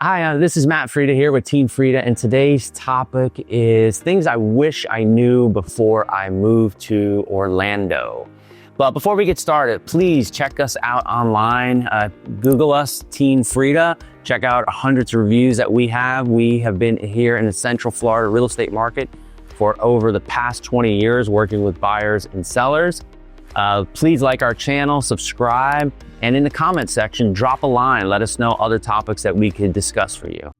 Hi, this is Matt Frieda here with Team Frieda, and today's topic is things I wish I knew before I moved to Orlando. But before we get started, please check us out online. Google us, Team Frieda. Check out hundreds of reviews that we have. We have been here in the Central Florida real estate market for over the past 20 years, working with buyers and sellers. Please like our channel, subscribe, and in the comment section, drop a line. Let us know other topics that we could discuss for you.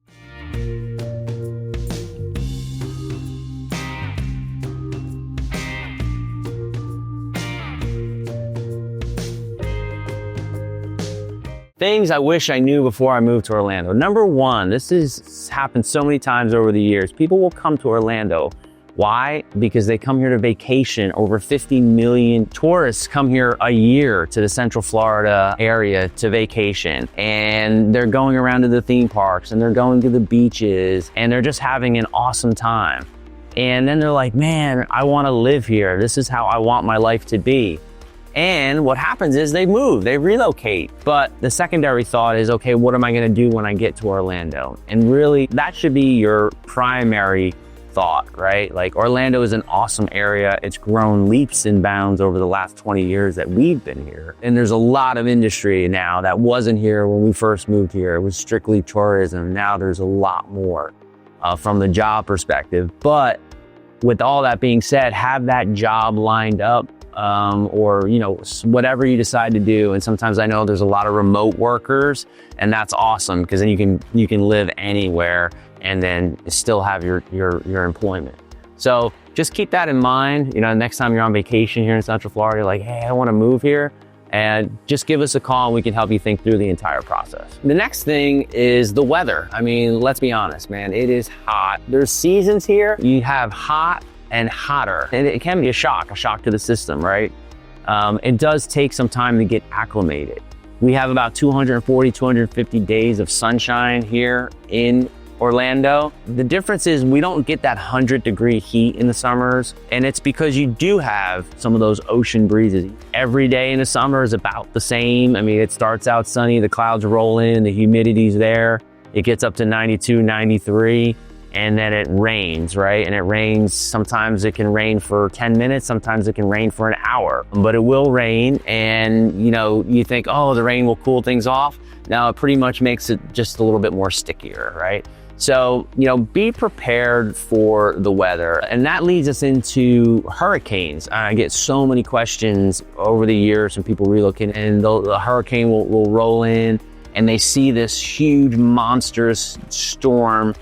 Things I wish I knew before I moved to Orlando. Number one, this has happened so many times over the years. People will come to Orlando. Why? Because they come here to vacation. Over 50 million tourists come here a year to the Central Florida area to vacation. And they're going around to the theme parks and they're going to the beaches and they're just having an awesome time. And then they're like, man, I want to live here. This is how I want my life to be. And what happens is they move, they relocate. But the secondary thought is, okay, what am I going to do when I get to Orlando? And really, that should be your primary thought, right? Like, Orlando is an awesome area. It's grown leaps and bounds over the last 20 years that we've been here. And there's a lot of industry now that wasn't here when we first moved here. It was strictly tourism. Now there's a lot more from the job perspective. But with all that being said, have that job lined up or, you know, whatever you decide to do. And sometimes I know there's a lot of remote workers, and that's awesome because then you can live anywhere and then still have your employment. So just keep that in mind. You know, next time you're on vacation here in Central Florida, you're like, hey, I want to move here, and just give us a call and we can help you think through the entire process. The next thing is the weather. I mean, let's be honest, man, it is hot. There's seasons here. You have hot and hotter, and it can be a shock to the system, right? It does take some time to get acclimated. We have about 240, 250 days of sunshine here in Orlando. The difference is we don't get that 100-degree heat in the summers, and it's because you do have some of those ocean breezes. Every day in the summer is about the same. I mean, it starts out sunny, the clouds roll in, the humidity's there, it gets up to 92, 93, and then it rains, right? And it rains, sometimes it can rain for 10 minutes, sometimes it can rain for an hour, but it will rain. And you know, you think, oh, the rain will cool things off. Now it pretty much makes it just a little bit more stickier, right? So, you know, be prepared for the weather. And that leads us into hurricanes. I get so many questions over the years from people relocating, and the hurricane will roll in and they see this huge monstrous storm,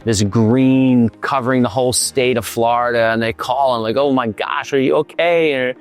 this green covering the whole state of Florida, and they call and like, oh my gosh, are you okay?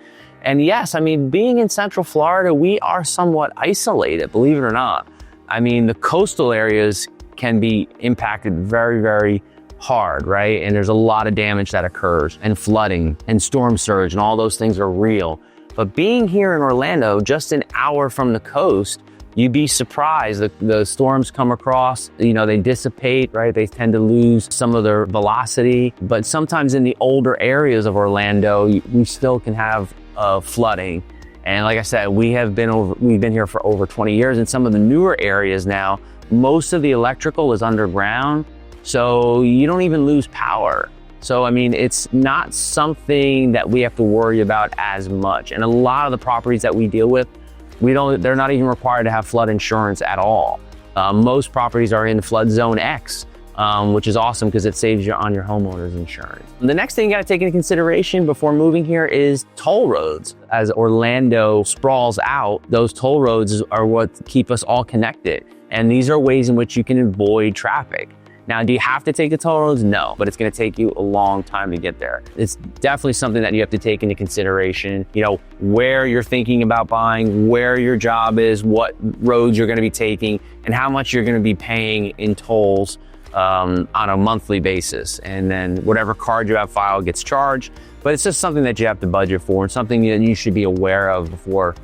And yes, I mean, being in Central Florida, we are somewhat isolated, believe it or not. I mean, the coastal areas can be impacted very, very hard, right? And there's a lot of damage that occurs, and flooding and storm surge and all those things are real. But being here in Orlando, just an hour from the coast, you'd be surprised. The storms come across, you know, they dissipate, right? They tend to lose some of their velocity. But sometimes in the older areas of Orlando, we still can have flooding. And like I said, we've been here for over 20 years. In some of the newer areas now, most of the electrical is underground, so you don't even lose power. So, I mean, it's not something that we have to worry about as much. And a lot of the properties that we deal with, they're not even required to have flood insurance at all. Most properties are in flood zone X, which is awesome because it saves you on your homeowner's insurance. The next thing you gotta take into consideration before moving here is toll roads. As Orlando sprawls out, those toll roads are what keep us all connected. And these are ways in which you can avoid traffic. Now, do you have to take the toll roads? No, but it's gonna take you a long time to get there. It's definitely something that you have to take into consideration, you know, where you're thinking about buying, where your job is, what roads you're gonna be taking, and how much you're gonna be paying in tolls on a monthly basis. And then whatever card you have filed gets charged, but it's just something that you have to budget for and something that you should be aware of before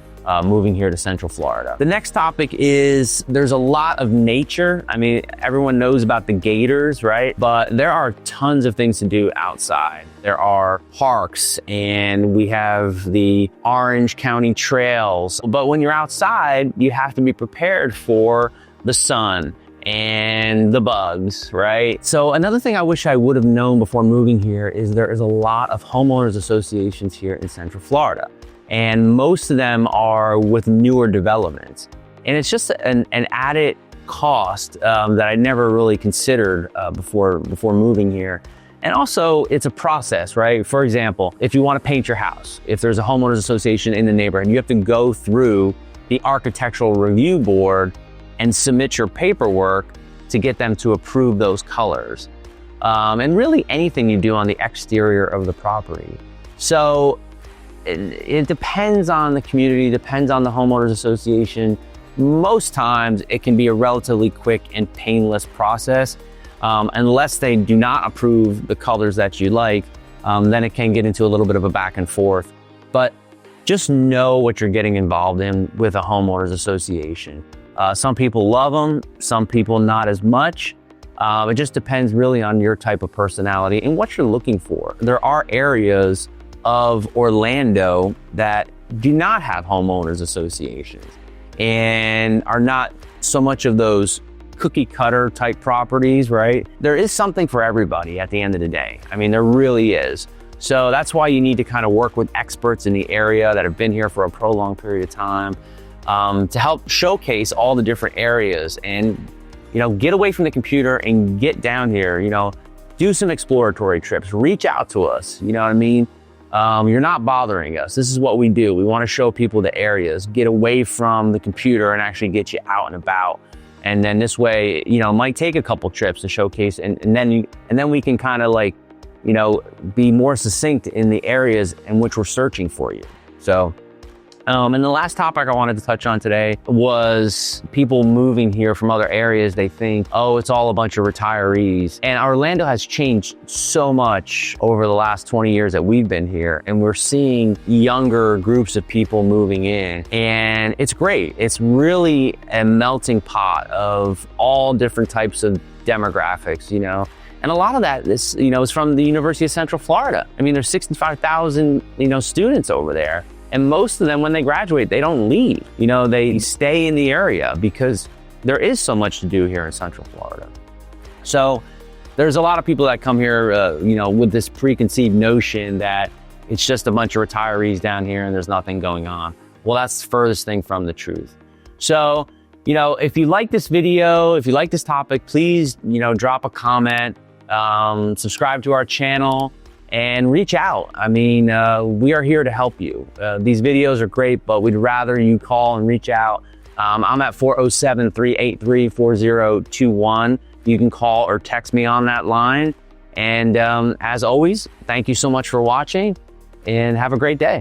moving here to Central Florida. The next topic is there's a lot of nature. I mean, everyone knows about the gators, right? But there are tons of things to do outside. There are parks and we have the Orange County trails. But when you're outside, you have to be prepared for the sun and the bugs, right? So another thing I wish I would have known before moving here is there is a lot of homeowners associations here in Central Florida. And most of them are with newer developments. And it's just an added cost that I never really considered before moving here. And also it's a process, right? For example, if you want to paint your house, if there's a homeowners association in the neighborhood, you have to go through the architectural review board and submit your paperwork to get them to approve those colors. And really anything you do on the exterior of the property. So it depends on the community, depends on the homeowners association. Most times it can be a relatively quick and painless process. Unless they do not approve the colors that you like, then it can get into a little bit of a back and forth. But just know what you're getting involved in with a homeowners association. Some people love them, some people not as much. It just depends really on your type of personality and what you're looking for. There are areas of Orlando that do not have homeowners associations and are not so much of those cookie cutter type properties, right? There is something for everybody at the end of the day. I mean, there really is. So that's why you need to kind of work with experts in the area that have been here for a prolonged period of time to help showcase all the different areas and, get away from the computer and get down here, do some exploratory trips, reach out to us, you know what I mean? You're not bothering us. This is what we do. We want to show people the areas, get away from the computer and actually get you out and about. And then this way, it might take a couple trips to showcase and then we can kind of be more succinct in the areas in which we're searching for you. So, and the last topic I wanted to touch on today was people moving here from other areas. They think, oh, it's all a bunch of retirees. And Orlando has changed so much over the last 20 years that we've been here. And we're seeing younger groups of people moving in. And it's great. It's really a melting pot of all different types of demographics, And a lot of that is from the University of Central Florida. I mean, there's 65,000, students over there. And most of them, when they graduate, they don't leave. They stay in the area because there is so much to do here in Central Florida. So there's a lot of people that come here, with this preconceived notion that it's just a bunch of retirees down here and there's nothing going on. Well, that's the furthest thing from the truth. So, if you like this video, if you like this topic, please, drop a comment, subscribe to our channel, and reach out. I mean, we are here to help you. These videos are great, but we'd rather you call and reach out. I'm at 407-383-4021. You can call or text me on that line. And as always, thank you so much for watching and have a great day.